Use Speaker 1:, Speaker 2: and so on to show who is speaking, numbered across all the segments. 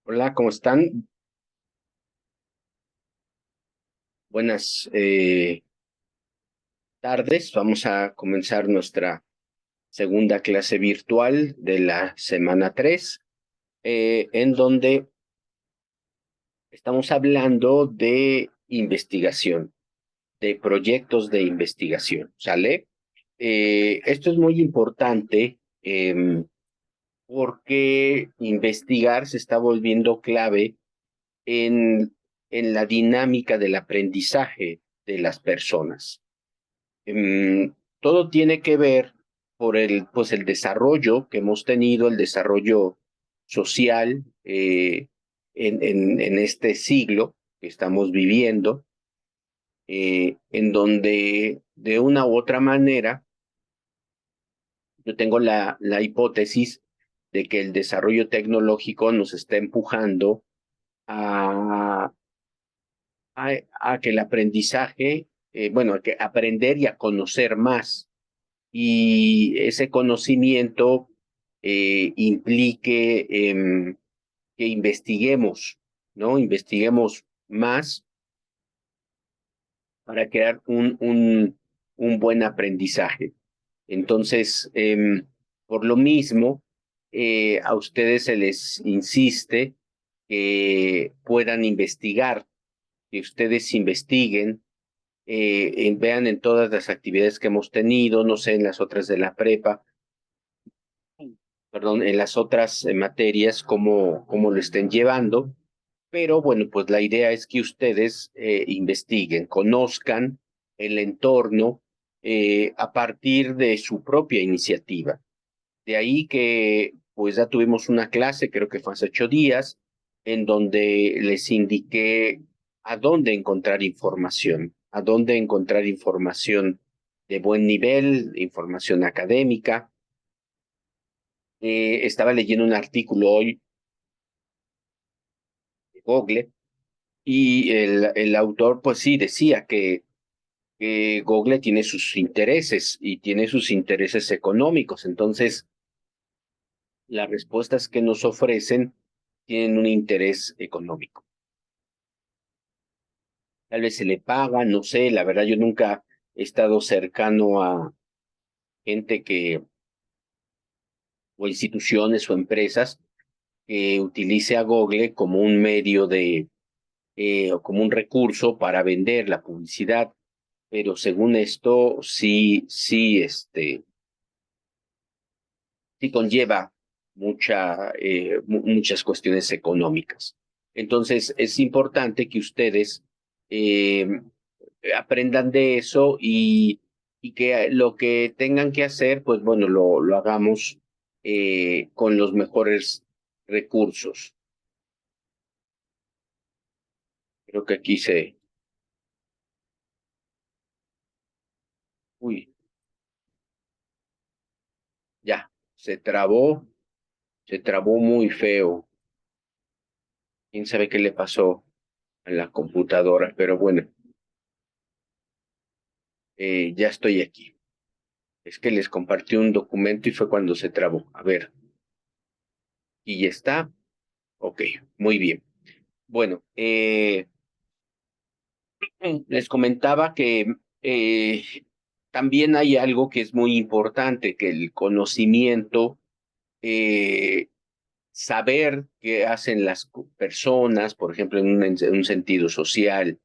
Speaker 1: Hola, ¿cómo están? Buenas tardes. Vamos a comenzar nuestra segunda clase virtual de la semana 3, en donde estamos hablando de investigación, de proyectos de investigación, ¿sale? Esto es muy importante porque investigar se está volviendo clave en, en la dinámica del aprendizaje de las personas. Todo tiene que ver por pues el desarrollo que hemos tenido, el desarrollo social en este siglo que estamos viviendo, en donde de una u otra manera yo tengo la hipótesis de que el desarrollo tecnológico nos está empujando a, a que el aprendizaje, bueno, a que aprender y a conocer más y ese conocimiento implique que investiguemos, ¿no? Investiguemos más para crear un buen aprendizaje. Entonces, por lo mismo, a ustedes se les insiste que puedan investigar, que ustedes investiguen, vean en todas las actividades que hemos tenido, no sé, en las otras de la prepa, perdón, en las otras materias, cómo lo estén llevando. Pero bueno, pues la idea es que ustedes investiguen, conozcan el entorno a partir de su propia iniciativa. De ahí que pues ya tuvimos una clase, creo que fue hace 8 días, en donde les indiqué a dónde encontrar información, a dónde encontrar información de buen nivel, información académica. Estaba leyendo un artículo hoy de Google y el autor pues sí decía que Google tiene sus intereses y tiene sus intereses económicos. Entonces, las respuestas que nos ofrecen tienen un interés económico. Tal vez se le paga, no sé, la verdad yo nunca he estado cercano a gente o instituciones o empresas que utilice a Google como un medio o como un recurso para vender la publicidad, pero según esto sí conlleva muchas cuestiones económicas. Entonces, es importante que ustedes eh, aprendan de eso y que lo que tengan que hacer, pues bueno, lo hagamos con los mejores recursos. Creo que aquí uy, ya, se trabó muy feo. Quién sabe qué le pasó a la computadora, pero bueno, ya estoy aquí. Es que les compartí un documento y fue cuando se trabó. A ver, y ya está. Ok, muy bien. Bueno, les comentaba que también hay algo que es muy importante, que el conocimiento, eh, saber qué hacen las personas, por ejemplo, en un sentido social,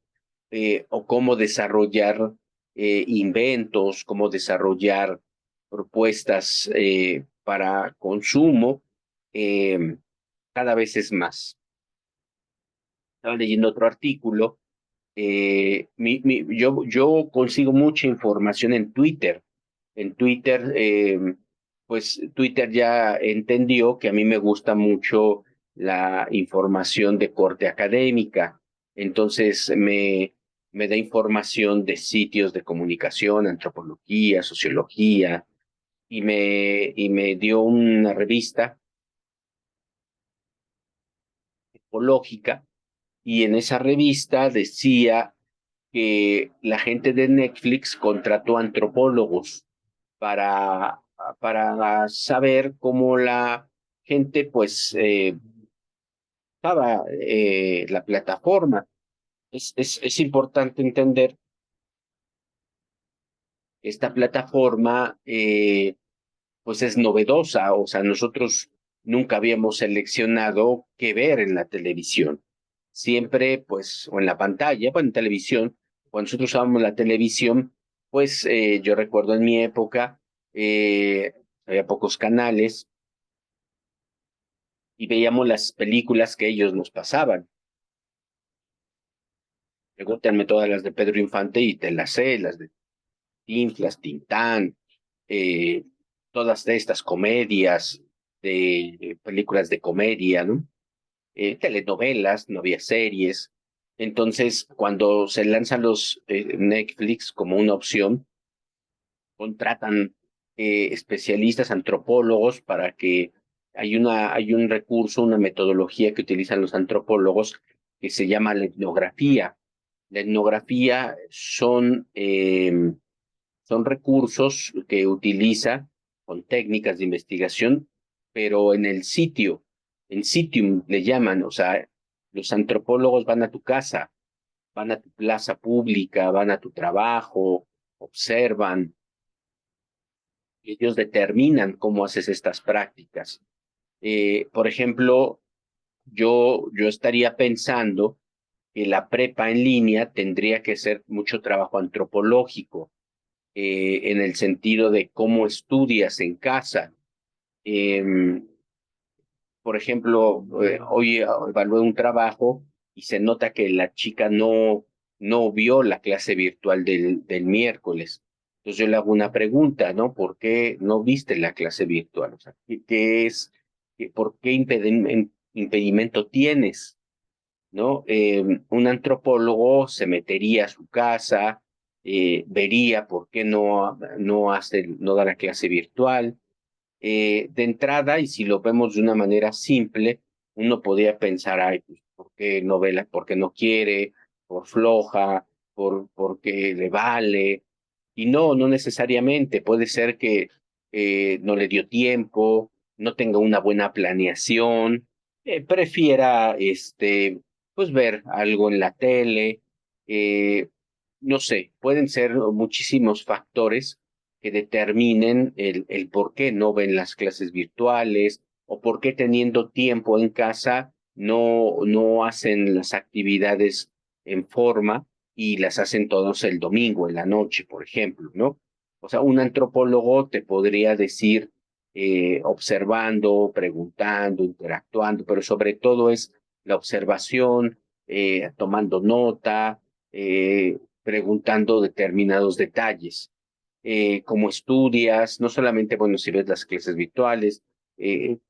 Speaker 1: o cómo desarrollar inventos, cómo desarrollar propuestas para consumo, eh, cada vez es más. Estaba leyendo otro artículo. Yo consigo mucha información en Twitter. En Twitter, pues Twitter ya entendió que a mí me gusta mucho la información de corte académica. Entonces me da información de sitios de comunicación, antropología, sociología, y me dio una revista ecológica, y en esa revista decía que la gente de Netflix contrató antropólogos para, para saber cómo la gente, pues, estaba la plataforma. Es importante entender que esta plataforma pues es novedosa, o sea, nosotros nunca habíamos seleccionado qué ver en la televisión. Siempre, pues, o en la pantalla, bueno, en televisión, cuando nosotros usábamos la televisión, pues yo recuerdo en mi época, había pocos canales y veíamos las películas que ellos nos pasaban. Pregúntenme todas las de Pedro Infante y te las sé, las de Tinflas, Tintán, eh, todas de estas comedias, de películas de comedia, ¿no? Telenovelas, no había series. Entonces, cuando se lanzan los Netflix como una opción, contratan especialistas, antropólogos, para que hay un recurso, una metodología que utilizan los antropólogos que se llama la etnografía. La etnografía son recursos que utiliza con técnicas de investigación, pero en sitium le llaman, o sea, los antropólogos van a tu casa, van a tu plaza pública, van a tu trabajo, observan, ellos determinan cómo haces estas prácticas. Por ejemplo, yo estaría pensando que la prepa en línea tendría que ser mucho trabajo antropológico, en el sentido de cómo estudias en casa. Eh, por ejemplo, hoy evalué un trabajo y se nota que la chica no vio la clase virtual del miércoles. Entonces yo le hago una pregunta, ¿no? ¿Por qué no viste la clase virtual? O sea, ¿qué es? ¿Por qué impedimento tienes? ¿No? Un antropólogo se metería a su casa, vería por qué no da la clase virtual. De entrada, y si lo vemos de una manera simple, uno podría pensar, ay, pues, ¿por qué no ve por qué no quiere, por floja, porque le vale? Y no necesariamente, puede ser que no le dio tiempo, no tenga una buena planeación, prefiera pues ver algo en la tele, eh, no sé, pueden ser muchísimos factores que determinen el por qué no ven las clases virtuales o por qué teniendo tiempo en casa no hacen las actividades en forma y las hacen todos el domingo en la noche, por ejemplo, ¿no? O sea, un antropólogo te podría decir, observando, preguntando, interactuando, pero sobre todo es la observación, tomando nota, preguntando determinados detalles. Cómo estudias, no solamente, bueno, si ves las clases virtuales,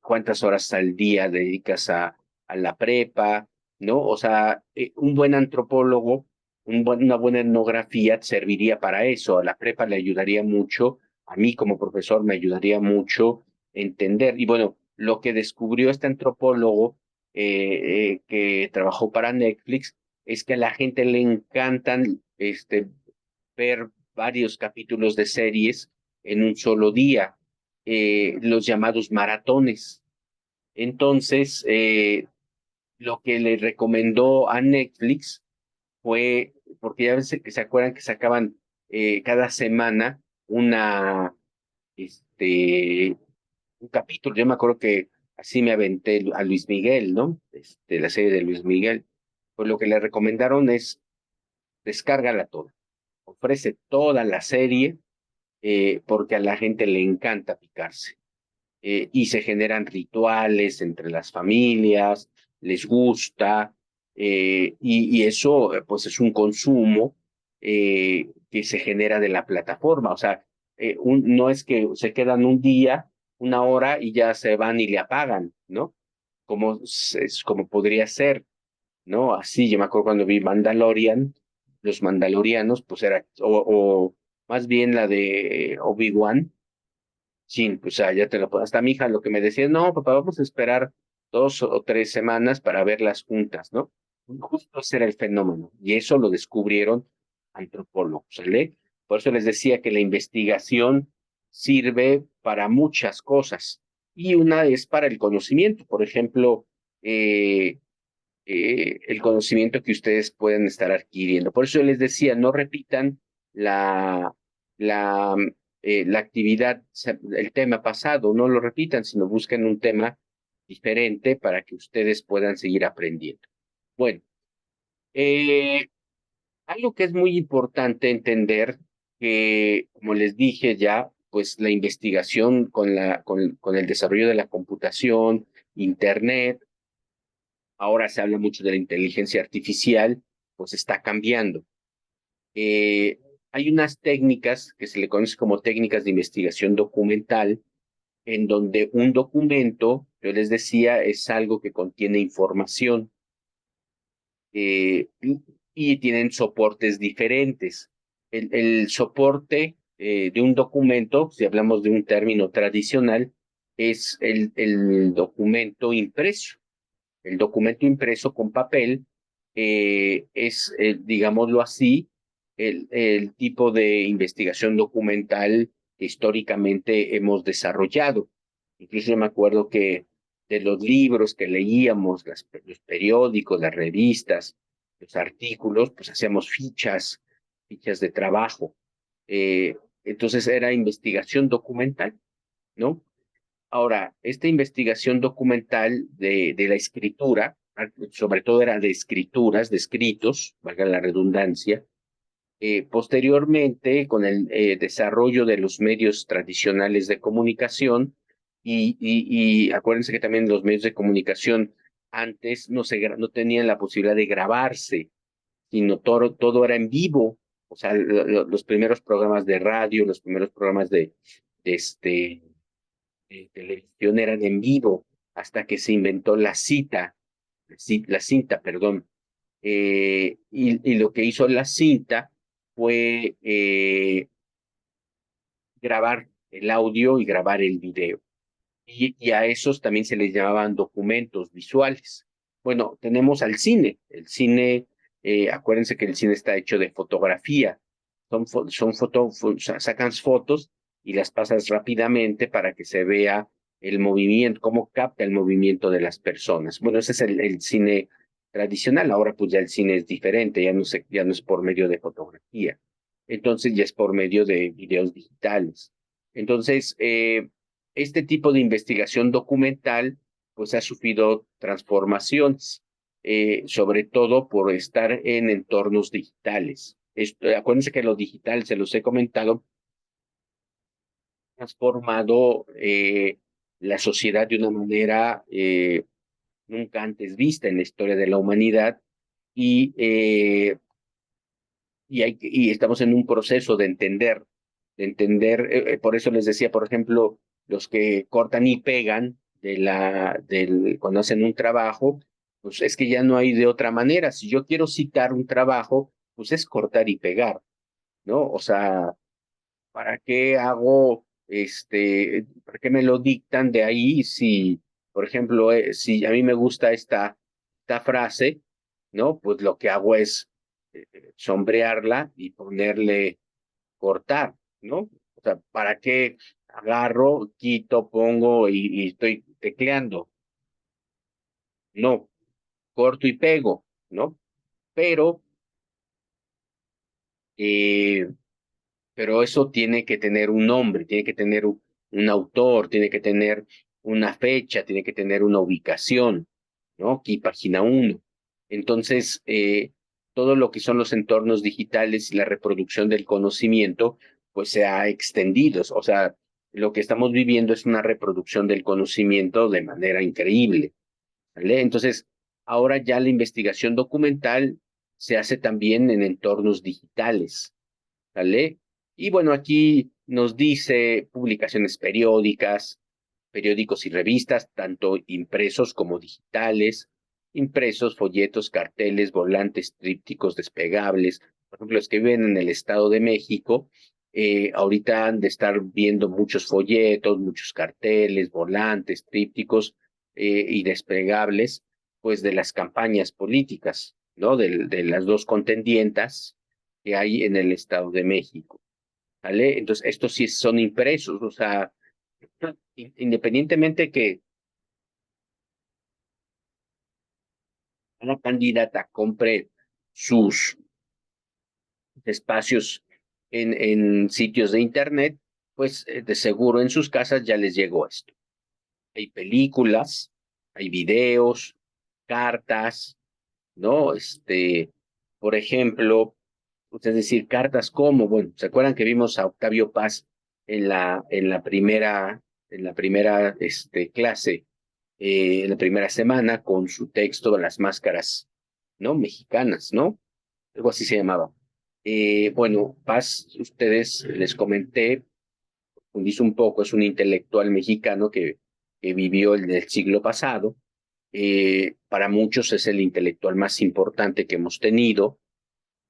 Speaker 1: cuántas horas al día dedicas a la prepa, ¿no? O sea, un buen antropólogo, una buena etnografía serviría para eso. A la prepa le ayudaría mucho, a mí como profesor me ayudaría mucho entender. Y bueno, lo que descubrió este antropólogo que trabajó para Netflix es que a la gente le encantan ver varios capítulos de series en un solo día, los llamados maratones. Entonces, lo que le recomendó a Netflix fue, porque ya ves que se acuerdan que sacaban cada semana este, un capítulo. Yo me acuerdo que así me aventé a Luis Miguel, ¿no? La serie de Luis Miguel. Pues lo que le recomendaron es descárgala toda, ofrece toda la serie, porque a la gente le encanta picarse. Y se generan rituales entre las familias, les gusta, y eso pues es un consumo que se genera de la plataforma. O sea, no es que se quedan un día, una hora y ya se van y le apagan, ¿no? Es como podría ser, ¿no? Así, yo me acuerdo cuando vi Mandalorian, los Mandalorianos, pues era, o más bien la de Obi-Wan, sí, pues ya te lo puedo. Hasta mi hija lo que me decía, no, papá, vamos a esperar 2 o 3 semanas para verlas juntas, ¿no? Justo ese era el fenómeno, y eso lo descubrieron antropólogos, ¿sale? Por eso les decía que la investigación sirve para muchas cosas, y una es para el conocimiento. Por ejemplo, el conocimiento que ustedes pueden estar adquiriendo. Por eso yo les decía, no repitan la, la, la actividad, el tema pasado, no lo repitan, sino busquen un tema diferente para que ustedes puedan seguir aprendiendo. Bueno, eh, algo que es muy importante entender que, como les dije ya, pues la investigación con el desarrollo de la computación, Internet, ahora se habla mucho de la inteligencia artificial, pues está cambiando. Eh, Hay unas técnicas que se le conoce como técnicas de investigación documental, en donde un documento, yo les decía, es algo que contiene información y tienen soportes diferentes. El soporte de un documento, si hablamos de un término tradicional, es el documento impreso. El documento impreso con papel es, digámoslo así, el tipo de investigación documental que históricamente hemos desarrollado. Incluso yo me acuerdo que de los libros que leíamos, los periódicos, las revistas, los artículos, pues hacíamos fichas de trabajo. Entonces era investigación documental, ¿no? Ahora, esta investigación documental de la escritura, sobre todo era de escrituras, de escritos, valga la redundancia, posteriormente, con el desarrollo de los medios tradicionales de comunicación, y acuérdense que también los medios de comunicación antes no tenían la posibilidad de grabarse, sino todo era en vivo. O sea, los primeros programas de radio, los primeros programas de televisión eran en vivo, hasta que se inventó la cinta, perdón. Y lo que hizo la cinta fue grabar el audio y grabar el video. Y a esos también se les llamaban documentos visuales. Bueno, tenemos al cine. El cine, acuérdense que el cine está hecho de fotografía. Sacan fotos y las pasas rápidamente para que se vea el movimiento, cómo capta el movimiento de las personas. Bueno, ese es el cine tradicional. Ahora pues ya el cine es diferente, ya no es por medio de fotografía. Entonces ya es por medio de videos digitales. Entonces, este tipo de investigación documental pues ha sufrido transformaciones, sobre todo por estar en entornos digitales. Acuérdense que lo digital, se los he comentado, ha transformado la sociedad de una manera nunca antes vista en la historia de la humanidad y, y estamos en un proceso por eso les decía, por ejemplo, los que cortan y pegan cuando hacen un trabajo, pues es que ya no hay de otra manera. Si yo quiero citar un trabajo, pues es cortar y pegar, ¿no? O sea, ¿para qué para qué me lo dictan de ahí si, por ejemplo, si a mí me gusta esta frase, ¿no? Pues lo que hago es sombrearla y ponerle cortar, ¿no? O sea, ¿para qué agarro, quito, pongo y estoy tecleando? No, corto y pego, ¿no? Pero, eh, pero eso tiene que tener un nombre, tiene que tener un autor, tiene que tener una fecha, tiene que tener una ubicación, ¿no? Aquí página 1. Entonces, todo lo que son los entornos digitales y la reproducción del conocimiento, pues se ha extendido. O sea, lo que estamos viviendo es una reproducción del conocimiento de manera increíble, ¿vale? Entonces, ahora ya la investigación documental se hace también en entornos digitales, ¿vale? Y bueno, aquí nos dice publicaciones periódicas, periódicos y revistas, tanto impresos como digitales, impresos, folletos, carteles, volantes, trípticos despegables. Por ejemplo, los que viven en el Estado de México, ahorita han de estar viendo muchos folletos, muchos carteles, volantes, trípticos y despegables, pues de las campañas políticas, ¿no? De las dos contendientas que hay en el Estado de México, ¿vale? Entonces, estos sí son impresos, o sea, independientemente que a la candidata compre sus espacios en sitios de internet, pues de seguro en sus casas ya les llegó esto. Hay películas, hay videos, cartas, ¿no? Por ejemplo, es decir, cartas como, bueno, ¿se acuerdan que vimos a Octavio Paz en la primera clase, en la primera semana con su texto de las máscaras, ¿no? Mexicanas, ¿no? Algo así se llamaba. Bueno, Paz, ustedes les comenté, dice un poco, es un intelectual mexicano que vivió el siglo pasado. Para muchos es el intelectual más importante que hemos tenido,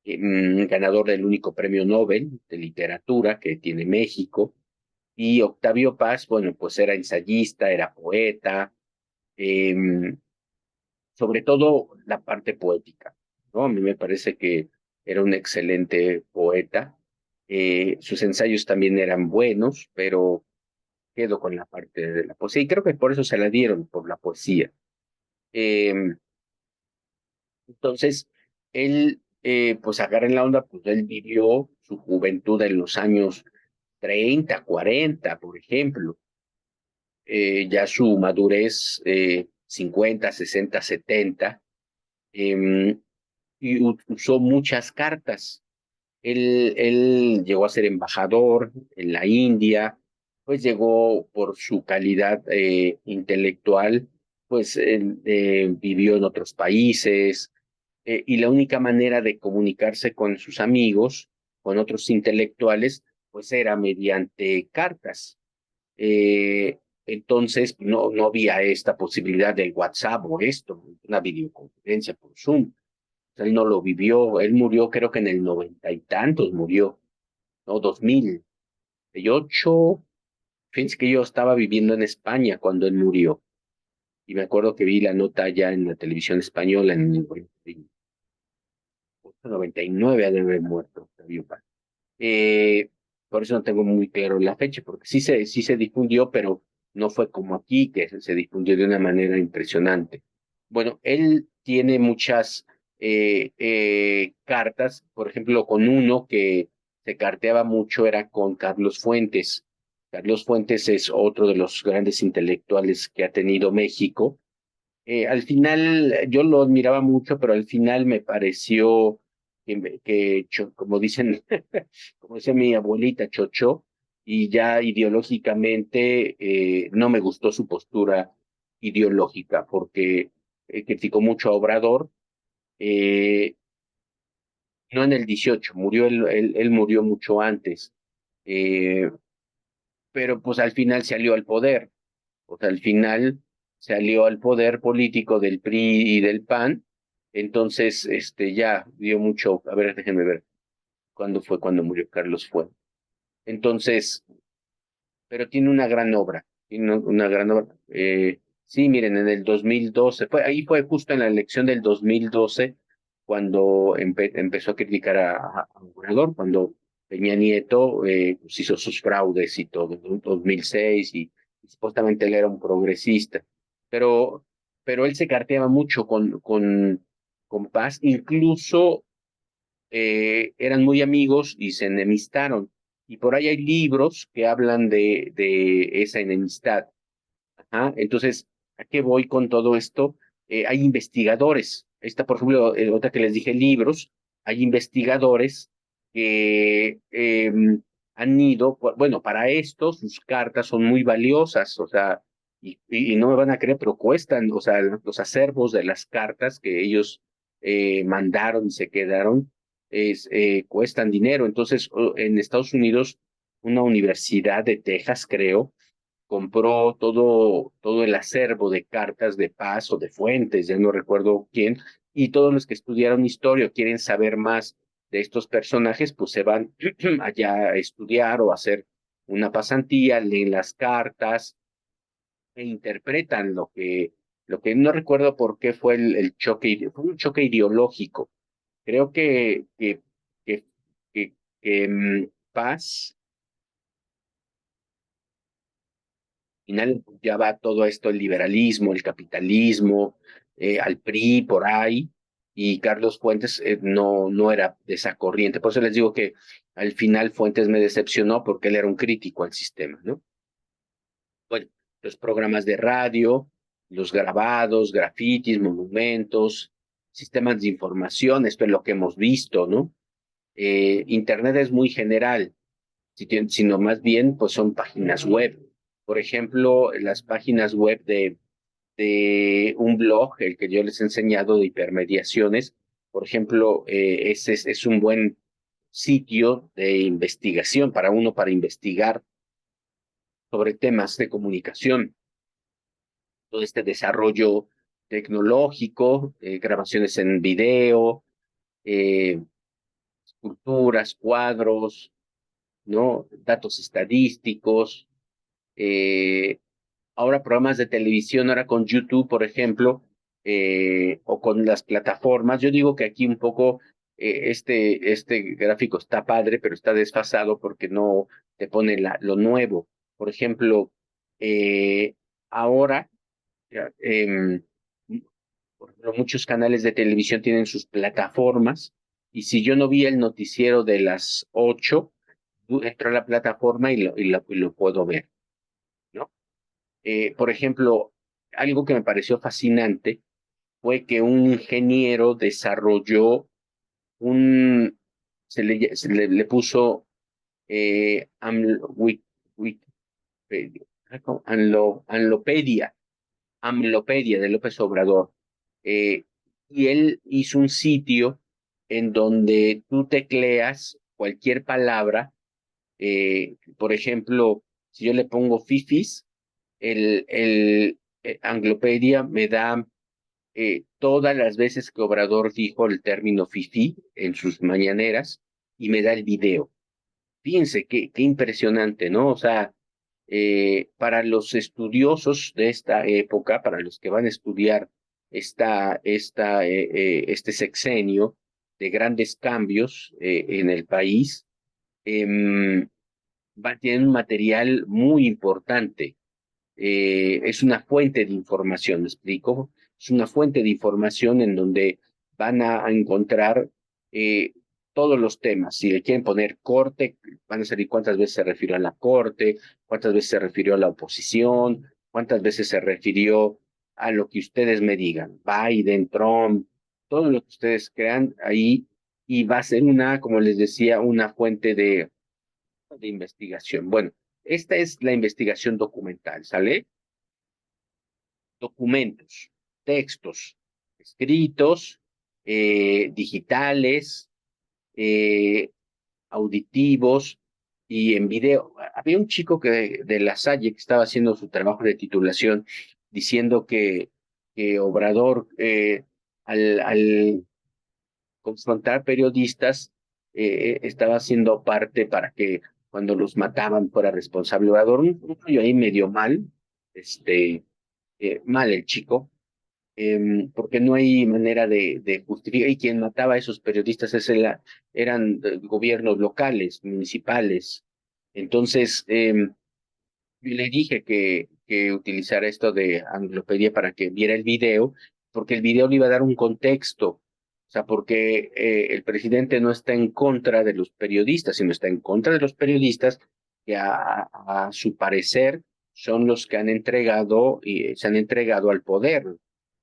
Speaker 1: ganador del único premio Nobel de literatura que tiene México. Y Octavio Paz, bueno, pues era ensayista, era poeta, eh, sobre todo la parte poética, ¿no? A mí me parece que era un excelente poeta. Sus ensayos también eran buenos, pero quedo con la parte de la poesía y creo que por eso se la dieron, por la poesía. Eh, entonces, él, pues agarra en la onda, pues él vivió su juventud en los años 30, 40, por ejemplo, ya su madurez 50, 60, 70, y usó muchas cartas. Él llegó a ser embajador en la India, pues llegó por su calidad intelectual, pues vivió en otros países, y la única manera de comunicarse con sus amigos, con otros intelectuales, pues era mediante cartas. Entonces, no había esta posibilidad del WhatsApp o esto, una videoconferencia por Zoom. Él no lo vivió, él murió creo que en el noventa y tantos murió, ¿no? 2008. Fíjense que yo estaba viviendo en España cuando él murió y me acuerdo que vi la nota ya en la televisión española en el 99 ha de haber muerto Octavio Paz. Eh, por eso no tengo muy claro la fecha, porque sí se difundió, pero no fue como aquí, que se difundió de una manera impresionante. Bueno, él tiene muchas cartas, por ejemplo, con uno que se carteaba mucho era con Carlos Fuentes. Carlos Fuentes es otro de los grandes intelectuales que ha tenido México. Al final yo lo admiraba mucho, pero al final me pareció como dicen, como decía mi abuelita, chocho, y ya ideológicamente no me gustó su postura ideológica, porque criticó mucho a Obrador, eh, no en el 18, murió él murió mucho antes, eh, pero pues al final se alió al poder. O sea, al final se alió al poder político del PRI y del PAN, entonces ya dio mucho, a ver, déjenme ver, ¿cuándo fue cuando murió Carlos Fuentes? Entonces, pero tiene una gran obra, tiene una gran obra. Sí, miren, en el 2012, ahí fue justo en la elección del 2012 cuando empezó a criticar a Obrador, cuando Peña Nieto pues hizo sus fraudes y todo, en 2006, y supuestamente él era un progresista, pero, pero él se carteaba mucho con Paz, incluso eran muy amigos y se enemistaron. Y por ahí hay libros que hablan de esa enemistad. Ajá. Entonces, ¿a qué voy con todo esto? Hay investigadores. Esta, por ejemplo, otra que les dije, libros, hay investigadores que han ido, bueno, para esto sus cartas son muy valiosas, o sea, y no me van a creer, pero cuestan, o sea, los acervos de las cartas que ellos mandaron y se quedaron, cuestan dinero. Entonces, en Estados Unidos, una universidad de Texas, creo, compró todo el acervo de cartas de Paz o de Fuentes, ya no recuerdo quién, y todos los que estudiaron historia o quieren saber más de estos personajes, pues se van allá a estudiar o a hacer una pasantía, leen las cartas e interpretan lo que no recuerdo por qué fue el choque, fue un choque ideológico. Creo que, que Paz final ya va todo esto, el liberalismo, el capitalismo, al PRI por ahí, y Carlos Fuentes no era de esa corriente. Por eso les digo que al final Fuentes me decepcionó porque él era un crítico al sistema, ¿no? Bueno, los programas de radio, los grabados, grafitis, monumentos, sistemas de información, esto es lo que hemos visto, ¿no? Internet es muy general, sino más bien pues son páginas web. Por ejemplo, las páginas web de un blog, el que yo les he enseñado de hipermediaciones, por ejemplo, ese es un buen sitio de investigación para uno para investigar sobre temas de comunicación, todo este desarrollo tecnológico, grabaciones en video, eh, esculturas, cuadros, ¿no? Datos estadísticos, eh, ahora programas de televisión, ahora con YouTube, por ejemplo, o con las plataformas. Yo digo que aquí un poco este gráfico está padre, pero está desfasado porque no te pone lo nuevo. Por ejemplo, ahora, ya, por ejemplo, muchos canales de televisión tienen sus plataformas y si yo no vi el noticiero de las 8, entro a la plataforma y lo puedo ver, ¿no? Por ejemplo, algo que me pareció fascinante fue que un ingeniero desarrolló un, le puso Wikipedia, Amlopedia de López Obrador. Eh, y él hizo un sitio en donde tú tecleas cualquier palabra, por ejemplo, si yo le pongo fifis, el Anglopedia me da todas las veces que Obrador dijo el término fifí en sus mañaneras y me da el video. Fíjense qué impresionante, ¿no? O sea, para los estudiosos de esta época, para los que van a estudiar este sexenio de grandes cambios en el país, em, tienen un material muy importante. Es una fuente de información, ¿me explico? Es una fuente de información en donde van a encontrar eh, todos los temas. Si le quieren poner corte, van a salir cuántas veces se refirió a la corte, cuántas veces se refirió a la oposición, cuántas veces se refirió a lo que ustedes me digan, Biden, Trump, todo lo que ustedes crean ahí, y va a ser como les decía, una fuente de investigación. Bueno, esta es la investigación documental, ¿sale? Documentos, textos escritos, digitales, eh, auditivos y en video. Había un chico de La Salle que estaba haciendo su trabajo de titulación diciendo que Obrador, al confrontar periodistas, estaba haciendo parte para que cuando los mataban fuera responsable Obrador. Un rollo ahí medio mal, mal el chico, porque no hay manera de justificar. Y quien mataba a esos periodistas eran gobiernos locales, municipales. Entonces, yo le dije que utilizara esto de Anglopedia para que viera el video, porque el video le iba a dar un contexto. O sea, porque el presidente no está en contra de los periodistas, sino está en contra de los periodistas que a su parecer son los que han entregado y se han entregado al poder,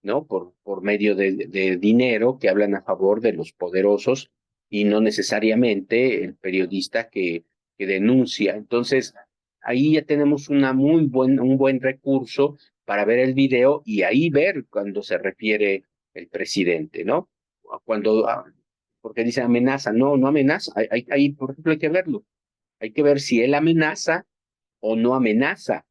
Speaker 1: ¿no? Por medio de dinero que hablan a favor de los poderosos y no necesariamente el periodista que denuncia. Entonces, ahí ya tenemos un buen recurso para ver el video y ahí ver cuando se refiere el presidente, ¿no? Cuando, porque dice amenaza, no amenaza, ahí, por ejemplo, hay que verlo, hay que ver si él amenaza o no amenaza,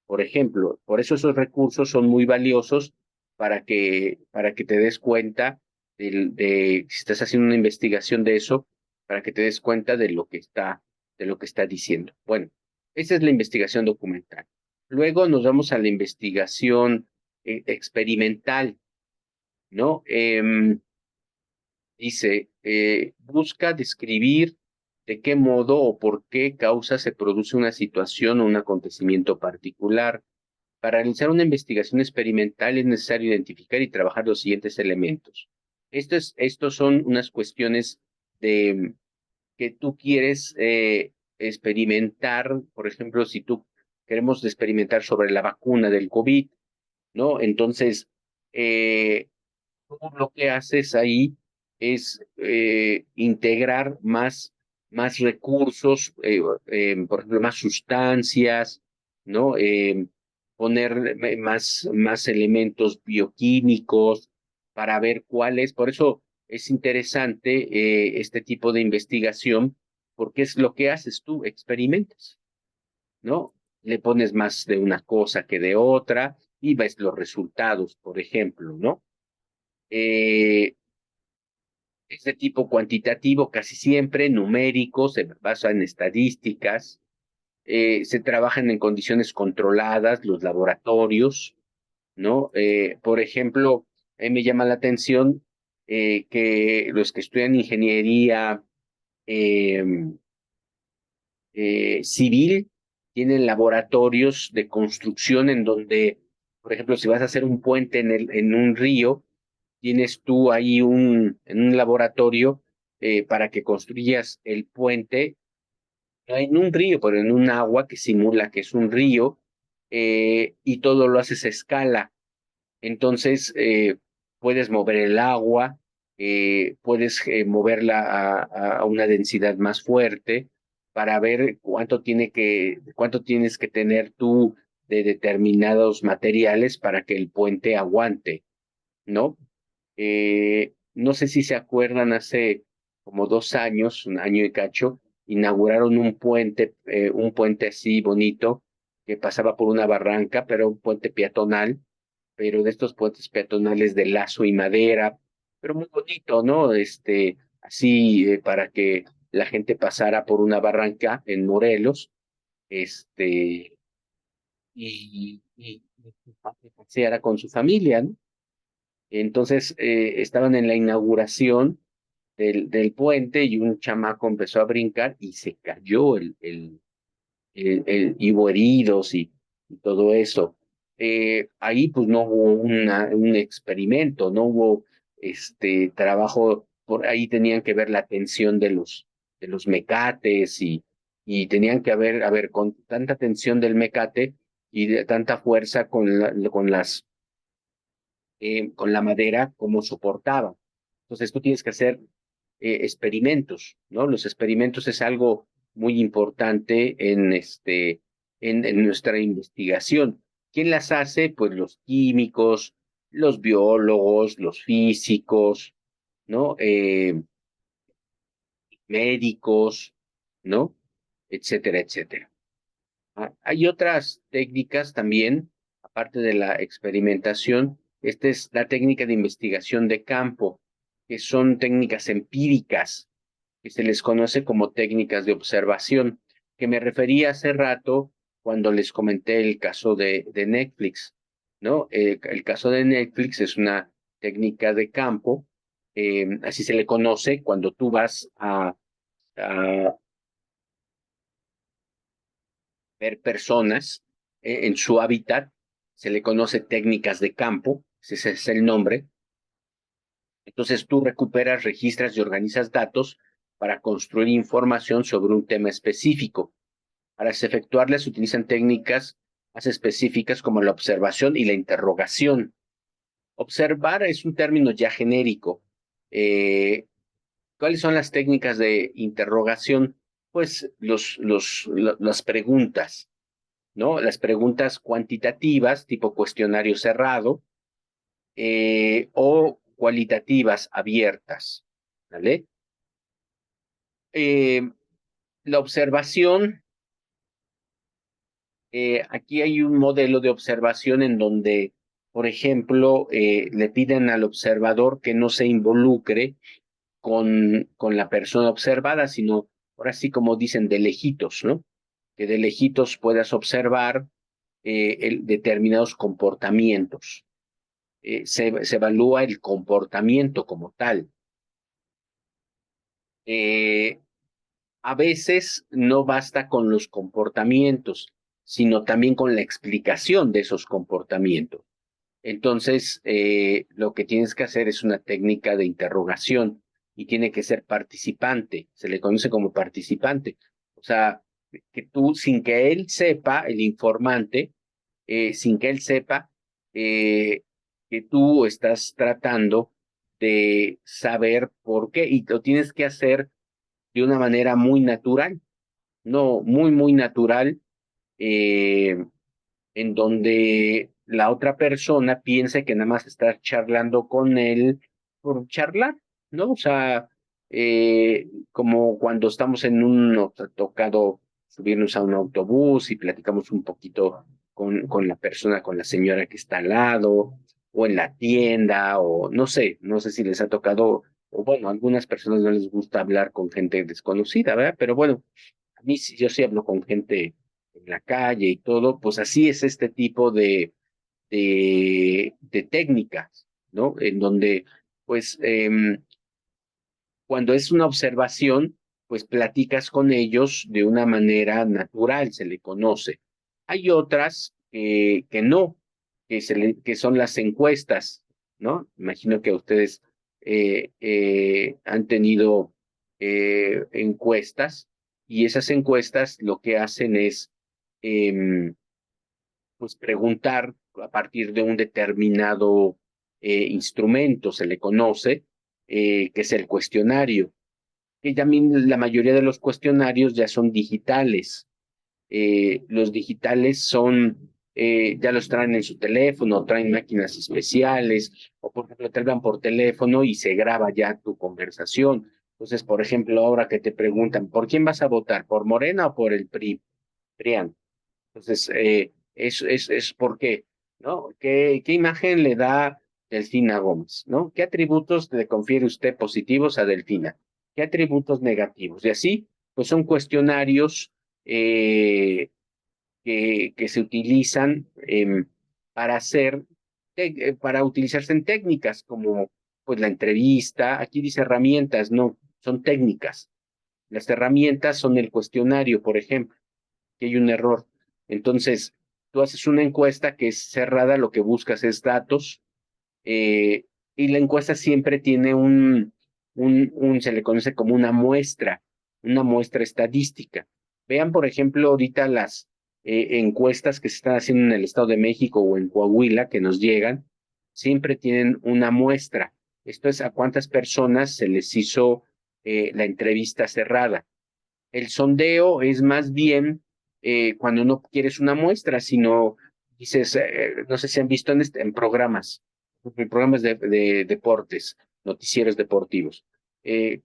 Speaker 1: por ejemplo. Por eso esos recursos son muy valiosos para que te des cuenta si estás haciendo una investigación de eso, para que te des cuenta de lo que está diciendo. Bueno, esa es la investigación documental. Luego nos vamos a la investigación experimental, ¿no? Dice, busca describir de qué modo o por qué causa se produce una situación o un acontecimiento particular. Para realizar una investigación experimental es necesario identificar y trabajar los siguientes elementos. Estos son unas cuestiones de que tú quieres experimentar, por ejemplo, si tú queremos experimentar sobre la vacuna del COVID, ¿no? Entonces, tú lo que haces ahí es integrar más recursos, por ejemplo, más sustancias, ¿no? Poner más elementos bioquímicos para ver cuáles. Por eso es interesante este tipo de investigación, porque es lo que haces tú, experimentas, ¿no? Le pones más de una cosa que de otra y ves los resultados, por ejemplo, ¿no? Eh, es de tipo cuantitativo casi siempre, numérico, se basa en estadísticas, se trabajan en condiciones controladas, los laboratorios, ¿no? Por ejemplo, me llama la atención que los que estudian ingeniería eh, civil tienen laboratorios de construcción en donde, por ejemplo, si vas a hacer un puente en un río, tienes tú ahí en un laboratorio para que construyas el puente, no en un río, pero en un agua que simula que es un río, y todo lo haces a escala. Entonces, puedes mover el agua, puedes moverla a una densidad más fuerte para ver cuánto tienes que tener tú de determinados materiales para que el puente aguante, ¿no? No sé si se acuerdan, hace como 2 años, un año y cacho, inauguraron un puente así bonito que pasaba por una barranca, pero un puente peatonal, pero de estos puentes peatonales de lazo y madera, pero muy bonito, ¿no? Así para que la gente pasara por una barranca en Morelos, este, y paseara con su familia, ¿no? Entonces estaban en la inauguración del puente y un chamaco empezó a brincar y se cayó y hubo heridos y todo eso. Ahí pues no hubo un experimento, no hubo trabajo, por ahí tenían que ver la tensión de los mecates y tenían que a ver, con tanta tensión del mecate y de tanta fuerza con la madera, cómo soportaba. Entonces tú tienes que hacer experimentos, ¿no? Los experimentos es algo muy importante en nuestra investigación. ¿Quién las hace? Pues los químicos, los biólogos, los físicos, ¿no? Médicos, ¿no? Etcétera, etcétera. Hay otras técnicas también, aparte de la experimentación. Esta es la técnica de investigación de campo, que son técnicas empíricas, que se les conoce como técnicas de observación, que me refería hace rato cuando les comenté el caso de Netflix, ¿no? El caso de Netflix es una técnica de campo, así se le conoce cuando tú vas a ver personas en su hábitat, se le conoce técnicas de campo, ese es el nombre. Entonces tú recuperas, registras y organizas datos para construir información sobre un tema específico. Para efectuarlas se utilizan técnicas más específicas como la observación y la interrogación. Observar es un término ya genérico. Eh, ¿Cuáles son las técnicas de interrogación? Pues las preguntas, ¿no? Las preguntas cuantitativas, tipo cuestionario cerrado, o cualitativas abiertas, ¿vale? Eh, la observación, aquí hay un modelo de observación en donde, por ejemplo, le piden al observador que no se involucre con la persona observada, sino, ahora sí como dicen, de lejitos, ¿no? Que de lejitos puedas observar determinados comportamientos. Se evalúa el comportamiento como tal. A veces no basta con los comportamientos, sino también con la explicación de esos comportamientos. Entonces, lo que tienes que hacer es una técnica de interrogación y tiene que ser participante, se le conoce como participante. O sea, que tú, sin que él sepa, el informante, sin que él sepa que tú estás tratando de saber por qué y lo tienes que hacer de una manera muy natural, no, muy, muy natural. eh, en donde la otra persona piense que nada más está charlando con él por charlar, ¿no? O sea, como cuando estamos en un tocado subirnos a un autobús y platicamos un poquito con la persona, con la señora que está al lado, o en la tienda, o no sé si les ha tocado, o bueno, a algunas personas no les gusta hablar con gente desconocida, ¿verdad? Pero bueno, a mí yo sí hablo con gente en la calle y todo, pues así es este tipo de técnicas, ¿no? En donde, pues, cuando es una observación, pues platicas con ellos de una manera natural, se le conoce. Hay otras que no, que son las encuestas, ¿no? Imagino que ustedes han tenido encuestas y esas encuestas lo que hacen es em, pues preguntar a partir de un determinado instrumento, se le conoce, que es el cuestionario. Que también la mayoría de los cuestionarios ya son digitales. Los digitales son, ya los traen en su teléfono, traen máquinas especiales, o por ejemplo te hablan por teléfono y se graba ya tu conversación. Entonces, por ejemplo, ahora que te preguntan, ¿por quién vas a votar? ¿Por Morena o por el PRI? PRIAN. Entonces, es por qué, ¿no? ¿Qué imagen le da Delfina Gómez, ¿no? ¿Qué atributos le confiere usted positivos a Delfina? ¿Qué atributos negativos? Y así, pues son cuestionarios que se utilizan para hacer, para utilizarse en técnicas como, pues, la entrevista. Aquí dice herramientas, no, son técnicas. Las herramientas son el cuestionario, por ejemplo, que hay un error. Entonces, tú haces una encuesta que es cerrada, lo que buscas es datos, eh, y la encuesta siempre tiene se le conoce como una muestra estadística. Vean, por ejemplo, ahorita las encuestas que se están haciendo en el Estado de México o en Coahuila que nos llegan, siempre tienen una muestra. Esto es a cuántas personas se les hizo la entrevista cerrada. El sondeo es más bien cuando no quieres una muestra, sino dices, no sé si han visto en programas de deportes, noticieros deportivos.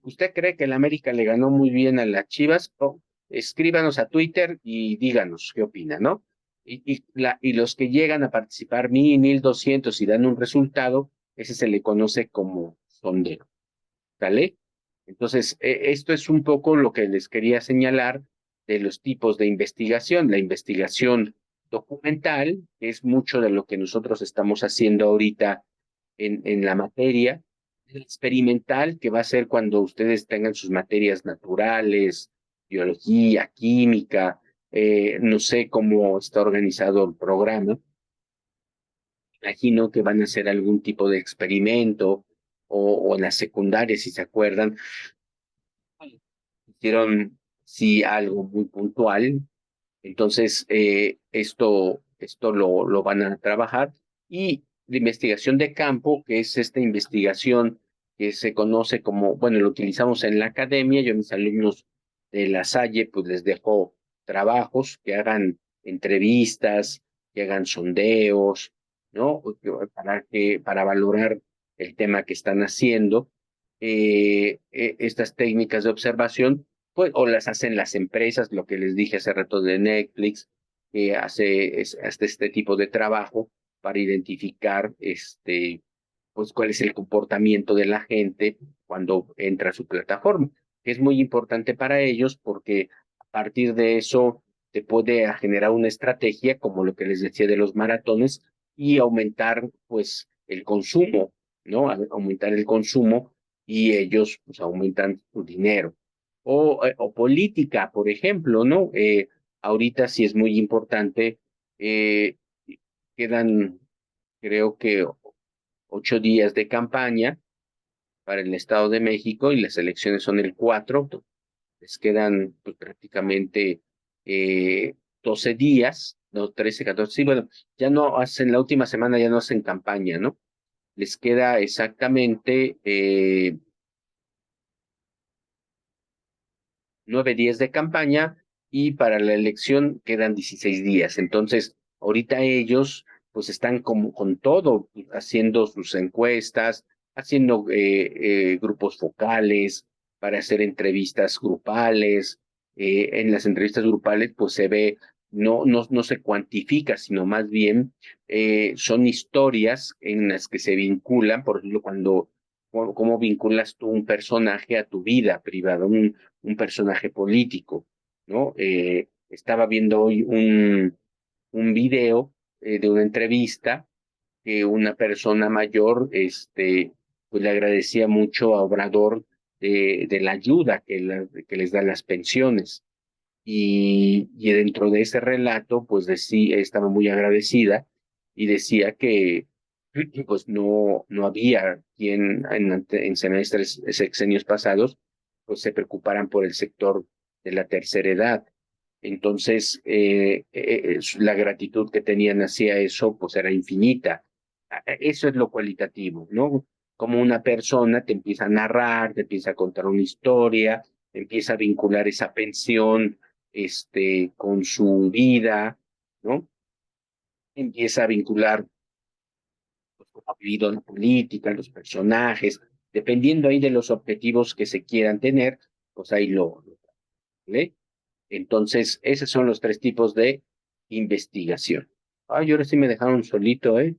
Speaker 1: ¿Usted cree que el América le ganó muy bien a las Chivas? Oh, escríbanos a Twitter y díganos qué opina, ¿no? Y los que llegan a participar 1,200 y dan un resultado, ese se le conoce como sondeo. ¿Sale? Entonces, esto es un poco lo que les quería señalar de los tipos de investigación. La investigación documental, que es mucho de lo que nosotros estamos haciendo ahorita en la materia. La experimental, que va a ser cuando ustedes tengan sus materias naturales, biología, química, no sé cómo está organizado el programa. Imagino que van a hacer algún tipo de experimento o en la secundaria, si se acuerdan, hicieron sí algo muy puntual. Entonces, esto lo van a trabajar. Y la investigación de campo, que es esta investigación que se conoce como, bueno, lo utilizamos en la academia. Yo a mis alumnos de la Salle, pues les dejo trabajos que hagan entrevistas, que hagan sondeos, ¿no? Para valorar el tema que están haciendo. Estas técnicas de observación pues, o las hacen las empresas, lo que les dije hace rato de Netflix, que hace este tipo de trabajo para identificar pues cuál es el comportamiento de la gente cuando entra a su plataforma, que es muy importante para ellos porque a partir de eso te puede generar una estrategia como lo que les decía de los maratones y aumentar pues el consumo, ¿no? Aumentar el consumo y ellos pues aumentan su dinero o política, por ejemplo, ¿no? ahorita sí es muy importante. eh, Quedan, creo que 8 días de campaña para el Estado de México y las elecciones son el 4. Les quedan pues, prácticamente 12 días, no, 13, 14, sí, bueno, ya no hacen, la última semana ya no hacen campaña, ¿no? Les queda exactamente 9 días de campaña y para la elección quedan 16 días. Entonces, ahorita ellos pues están como con todo, haciendo sus encuestas, haciendo grupos focales para hacer entrevistas grupales. En las entrevistas grupales pues se ve, no se cuantifica, sino más bien son historias en las que se vinculan, por ejemplo, cómo vinculas tú un personaje a tu vida privada, un personaje político, ¿no? Estaba viendo hoy un video de una entrevista que una persona mayor, pues le agradecía mucho a Obrador de la ayuda que les da las pensiones. Y dentro de ese relato, pues decía, estaba muy agradecida y decía que pues no había quien en semestres, sexenios pasados, pues se preocuparan por el sector de la tercera edad. Entonces, la gratitud que tenían hacia eso, pues era infinita. Eso es lo cualitativo, ¿no? Como una persona te empieza a narrar, te empieza a contar una historia, empieza a vincular esa pensión, con su vida, ¿no? Empieza a vincular pues, cómo ha vivido la política, los personajes, dependiendo ahí de los objetivos que se quieran tener, pues ahí ¿vale? Entonces, esos son los 3 tipos de investigación. Ay, ahora sí me dejaron solito, ¿eh?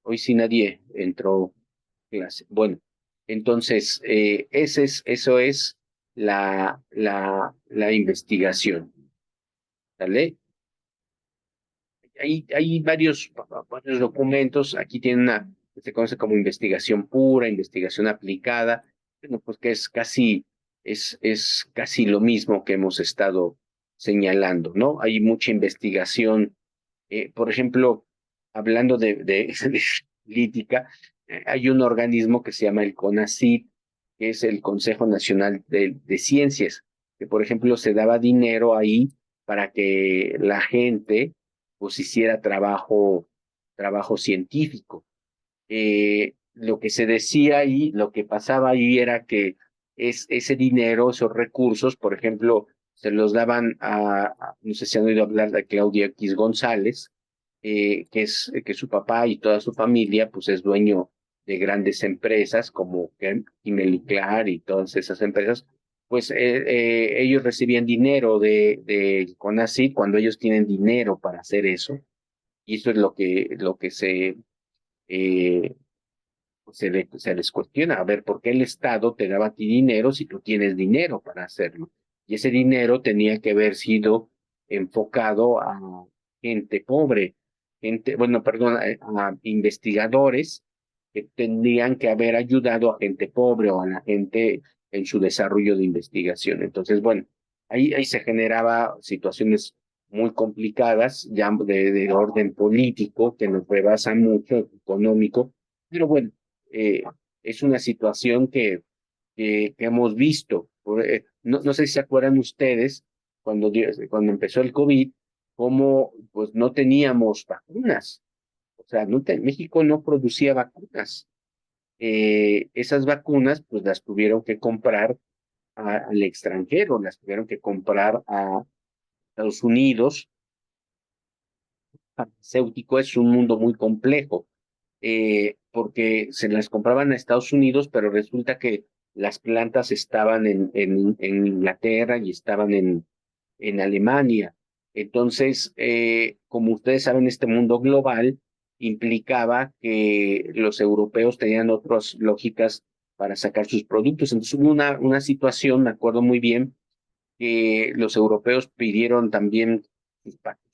Speaker 1: Hoy sí nadie entró a clase. Bueno, entonces, eso es la investigación, ¿vale? Hay varios documentos. Aquí tiene una que se conoce como investigación pura, investigación aplicada, bueno, pues que es casi lo mismo que hemos estado señalando, ¿no? Hay mucha investigación. Por ejemplo, hablando de política, hay un organismo que se llama el CONACYT, que es el Consejo Nacional de Ciencias, que por ejemplo se daba dinero ahí para que la gente pues hiciera trabajo científico. Lo que se decía ahí, lo que pasaba ahí era que ese dinero, esos recursos, por ejemplo, se los daban no sé si han oído hablar de Claudia X González, que su papá y toda su familia, pues es dueño de grandes empresas como Kimberly-Clark y todas esas empresas, pues ellos recibían dinero de CONACYT cuando ellos tienen dinero para hacer eso, y eso es lo que eh, se les cuestiona, a ver, ¿por qué el Estado te daba a ti dinero si tú tienes dinero para hacerlo? Y ese dinero tenía que haber sido enfocado a gente pobre, bueno, perdón, a investigadores que tendrían que haber ayudado a gente pobre o a la gente en su desarrollo de investigación. Entonces, bueno, ahí se generaba situaciones muy complicadas, ya de orden político, que nos rebasan mucho, económico, pero bueno, eh, es una situación que hemos visto. No sé si se acuerdan ustedes, cuando empezó el COVID, cómo pues no teníamos vacunas. O sea, México no producía vacunas. Esas vacunas pues las tuvieron que comprar al extranjero, las tuvieron que comprar a Estados Unidos. Farmacéutico es un mundo muy complejo, porque se las compraban a Estados Unidos, pero resulta que las plantas estaban en Inglaterra y estaban en Alemania. Entonces, como ustedes saben, este mundo global implicaba que los europeos tenían otras lógicas para sacar sus productos. Entonces hubo una situación, me acuerdo muy bien, que los europeos pidieron también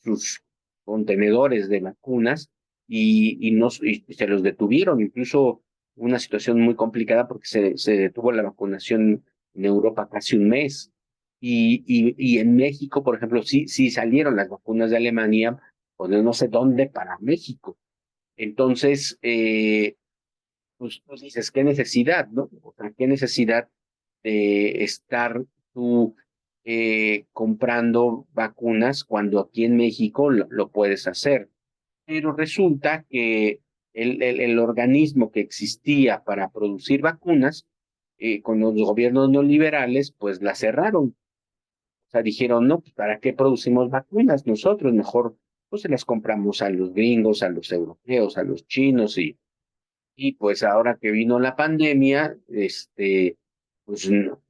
Speaker 1: sus contenedores de vacunas y se los detuvieron. Incluso una situación muy complicada porque se detuvo la vacunación en Europa casi un mes. y en México, por ejemplo, sí salieron las vacunas de Alemania, o de no sé dónde, para México. Entonces, pues tú dices, ¿qué necesidad, no? O sea, ¿qué necesidad de estar tú comprando vacunas cuando aquí en México lo puedes hacer? Pero resulta que el organismo que existía para producir vacunas, con los gobiernos neoliberales, pues la cerraron. O sea, dijeron, no, pues ¿para qué producimos vacunas nosotros? Mejor pues se las compramos a los gringos, a los europeos, a los chinos y pues ahora que vino la pandemia, pues no,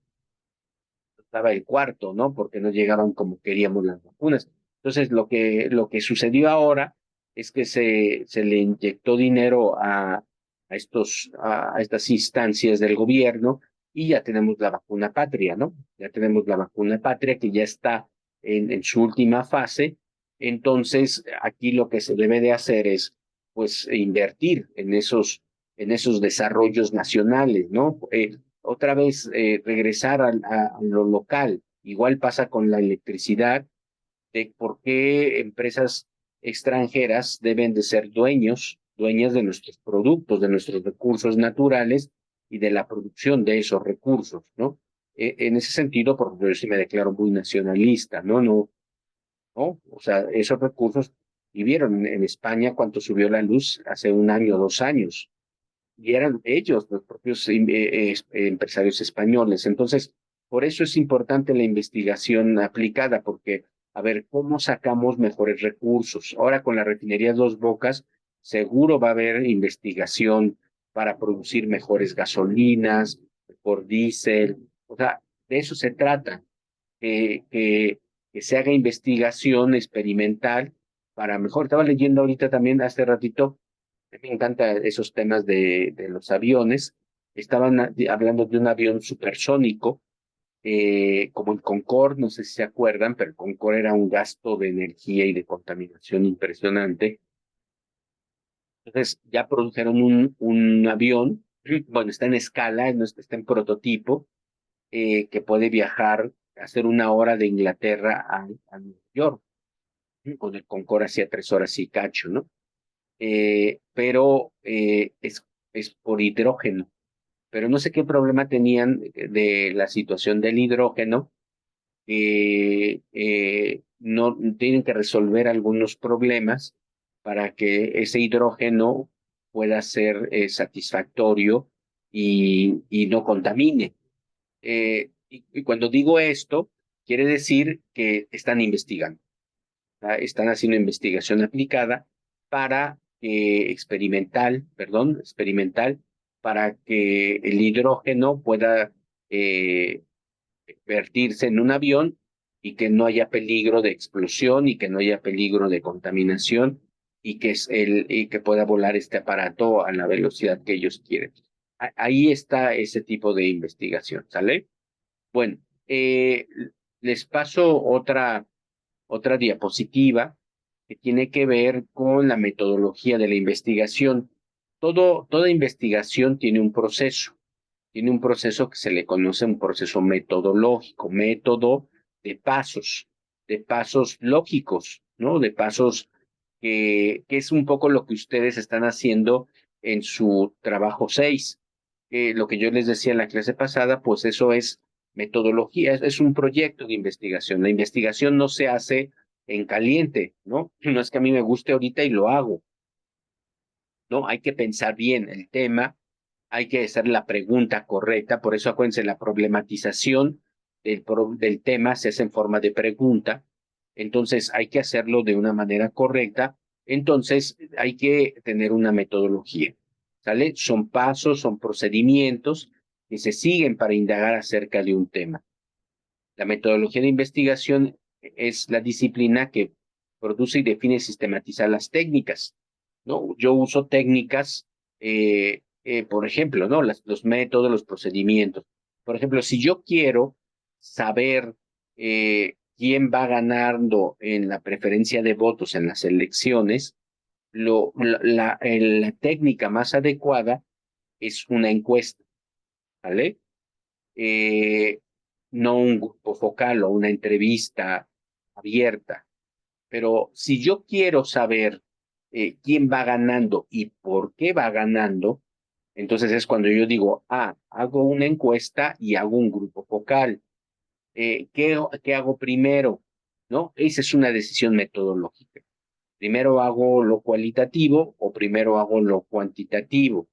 Speaker 1: estaba el cuarto, ¿no? Porque no llegaban como queríamos las vacunas. Entonces, lo que sucedió ahora es que se le inyectó dinero a estas instancias del gobierno y ya tenemos la vacuna patria, ¿no? Ya tenemos la vacuna patria que ya está en su última fase. Entonces, aquí lo que se debe de hacer es, pues, invertir en esos desarrollos nacionales, ¿no? Otra vez regresar a lo local. Igual pasa con la electricidad, de por qué empresas extranjeras deben de ser dueñas de nuestros productos, de nuestros recursos naturales y de la producción de esos recursos, ¿no? En ese sentido, porque yo sí me declaro muy nacionalista, ¿no? ¿No? O sea, esos recursos, y vieron en España cuánto subió la luz hace un año, 2 años, y eran ellos, los propios empresarios españoles. Entonces, por eso es importante la investigación aplicada, porque, a ver, ¿cómo sacamos mejores recursos? Ahora con la refinería Dos Bocas, seguro va a haber investigación para producir mejores gasolinas, por diésel, o sea, de eso se trata, que, que, que se haga investigación experimental para mejor. Estaba leyendo ahorita también hace ratito, me encantan esos temas de los aviones. Estaban hablando de un avión supersónico, como el Concorde, no sé si se acuerdan, pero el Concorde era un gasto de energía y de contaminación impresionante. Entonces ya produjeron un avión, bueno, está en escala, no está en prototipo, que puede viajar, hacer una hora de Inglaterra a Nueva York. Con el Concorde hacía 3 horas y cacho, ¿no? Pero es por hidrógeno. Pero no sé qué problema tenían de la situación del hidrógeno. No tienen que resolver algunos problemas para que ese hidrógeno pueda ser satisfactorio y no contamine. Y cuando digo esto, quiere decir que están investigando. Están haciendo investigación aplicada para experimental, para que el hidrógeno pueda eh, vertirse en un avión y que no haya peligro de explosión y que no haya peligro de contaminación y que pueda volar este aparato a la velocidad que ellos quieren. Ahí está ese tipo de investigación, ¿sale? Bueno, les paso otra diapositiva que tiene que ver con la metodología de la investigación. Toda investigación tiene un proceso que se le conoce un proceso metodológico, método de pasos lógicos, ¿no? De pasos que es un poco lo que ustedes están haciendo en su trabajo 6. Lo que yo les decía en la clase pasada, pues eso es metodología, es un proyecto de investigación. La investigación no se hace en caliente, ¿no? No es que a mí me guste ahorita y lo hago, ¿no? Hay que pensar bien el tema, hay que hacer la pregunta correcta, por eso acuérdense, la problematización del tema se hace en forma de pregunta, entonces hay que hacerlo de una manera correcta, entonces hay que tener una metodología, ¿sale? Son pasos, son procedimientos que se siguen para indagar acerca de un tema. La metodología de investigación es la disciplina que produce y define y sistematiza las técnicas, ¿no? Yo uso técnicas, por ejemplo, ¿no? Los métodos, los procedimientos. Por ejemplo, si yo quiero saber quién va ganando en la preferencia de votos en las elecciones, la técnica más adecuada es una encuesta, ¿vale? no un grupo focal o una entrevista abierta. Pero si yo quiero saber quién va ganando y por qué va ganando, entonces es cuando yo digo, hago una encuesta y hago un grupo focal. ¿Qué hago primero? ¿No? Esa es una decisión metodológica. ¿Primero hago lo cualitativo o primero hago lo cuantitativo?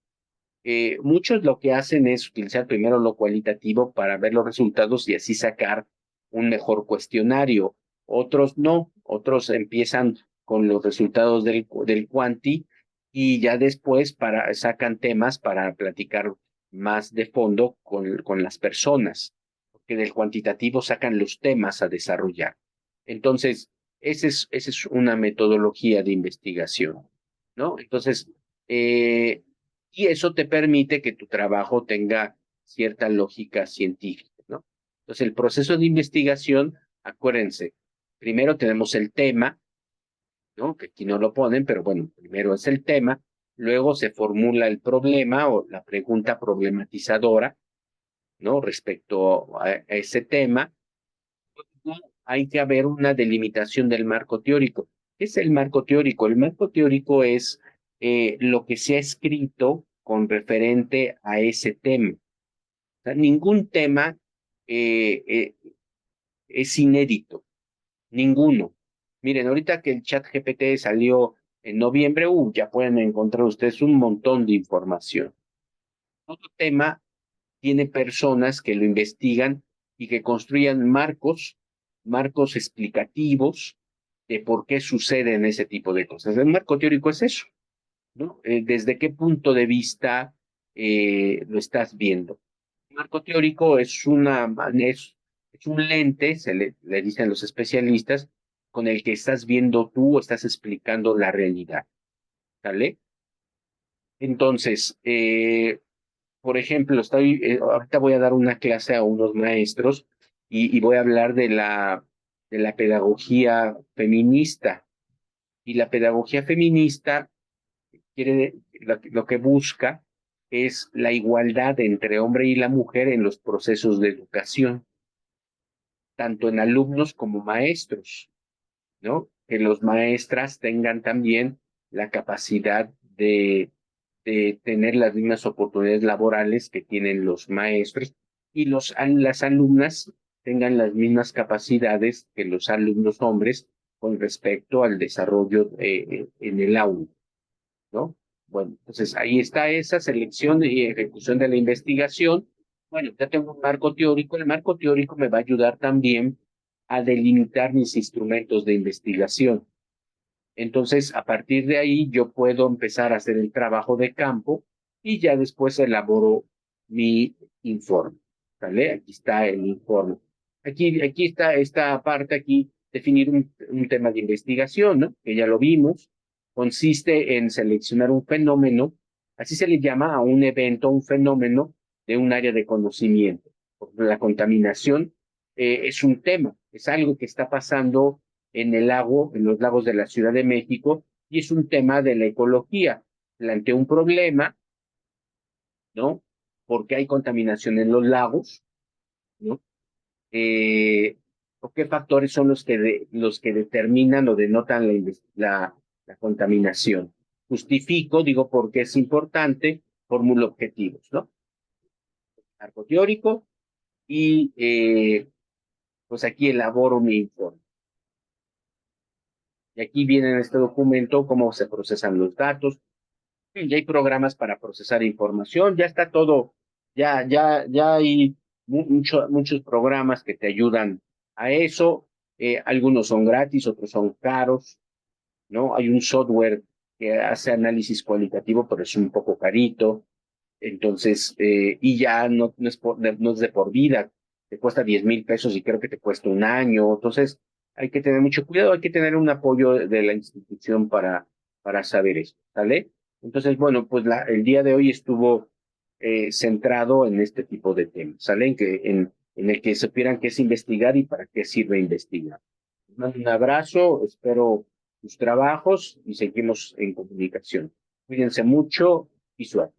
Speaker 1: Muchos lo que hacen es utilizar primero lo cualitativo para ver los resultados y así sacar un mejor cuestionario. Otros no, otros empiezan con los resultados del cuanti y ya después sacan temas para platicar más de fondo con las personas, porque del cuantitativo sacan los temas a desarrollar. Entonces, esa es una metodología de investigación, ¿no? Entonces, y eso te permite que tu trabajo tenga cierta lógica científica, ¿no? Entonces, el proceso de investigación, acuérdense, primero tenemos el tema, ¿no? Que aquí no lo ponen, pero bueno, primero es el tema, luego se formula el problema o la pregunta problematizadora, ¿no? Respecto a ese tema, hay que haber una delimitación del marco teórico. ¿Qué es el marco teórico? El marco teórico es lo que se ha escrito con referente a ese tema. O sea, ningún tema es inédito, ninguno. Miren, ahorita que el chat GPT salió en noviembre, ya pueden encontrar ustedes un montón de información. Todo tema tiene personas que lo investigan y que construyan marcos explicativos de por qué suceden ese tipo de cosas. El marco teórico es eso, ¿no? ¿Desde qué punto de vista lo estás viendo? El marco teórico es un lente, le dicen los especialistas, con el que estás viendo tú o estás explicando la realidad, ¿sale? Entonces, por ejemplo, ahorita voy a dar una clase a unos maestros y voy a hablar de la pedagogía feminista. Y la pedagogía feminista lo que busca es la igualdad entre hombre y la mujer en los procesos de educación, tanto en alumnos como maestros, ¿no? Que los maestras tengan también la capacidad de tener las mismas oportunidades laborales que tienen los maestros y las alumnas tengan las mismas capacidades que los alumnos hombres con respecto al desarrollo en el aula, ¿no? Bueno, entonces ahí está esa selección y ejecución de la investigación. Bueno, ya tengo un marco teórico. El marco teórico me va a ayudar también a delimitar mis instrumentos de investigación. Entonces, a partir de ahí, yo puedo empezar a hacer el trabajo de campo y ya después elaboro mi informe. ¿Vale? Aquí está el informe. Aquí está esta parte, aquí definir un tema de investigación, ¿no? Que ya lo vimos. Consiste en seleccionar un fenómeno, así se le llama a un evento, un fenómeno de un área de conocimiento. Porque la contaminación es un tema, es algo que está pasando en el lago, en los lagos de la Ciudad de México, y es un tema de la ecología. Plantea un problema, ¿no? Porque hay contaminación en los lagos, ¿no? ¿O qué factores son los que determinan o denotan la contaminación? Justifico, digo, porque es importante, formulo objetivos, ¿no? Marco teórico y pues aquí elaboro mi informe. Y aquí viene en este documento cómo se procesan los datos. Ya hay programas para procesar información, ya está todo, ya hay muchos programas que te ayudan a eso. Algunos son gratis, otros son caros, ¿no? Hay un software que hace análisis cualitativo, pero es un poco carito. Entonces, y ya no es de por vida, te cuesta 10,000 pesos y creo que te cuesta un año. Entonces, hay que tener mucho cuidado, hay que tener un apoyo de la institución para saber esto, ¿sale? Entonces, bueno, pues el día de hoy estuvo centrado en este tipo de temas, ¿sale? En el que supieran qué es investigar y para qué sirve investigar. Les mando un abrazo, espero tus trabajos y seguimos en comunicación. Cuídense mucho y suerte.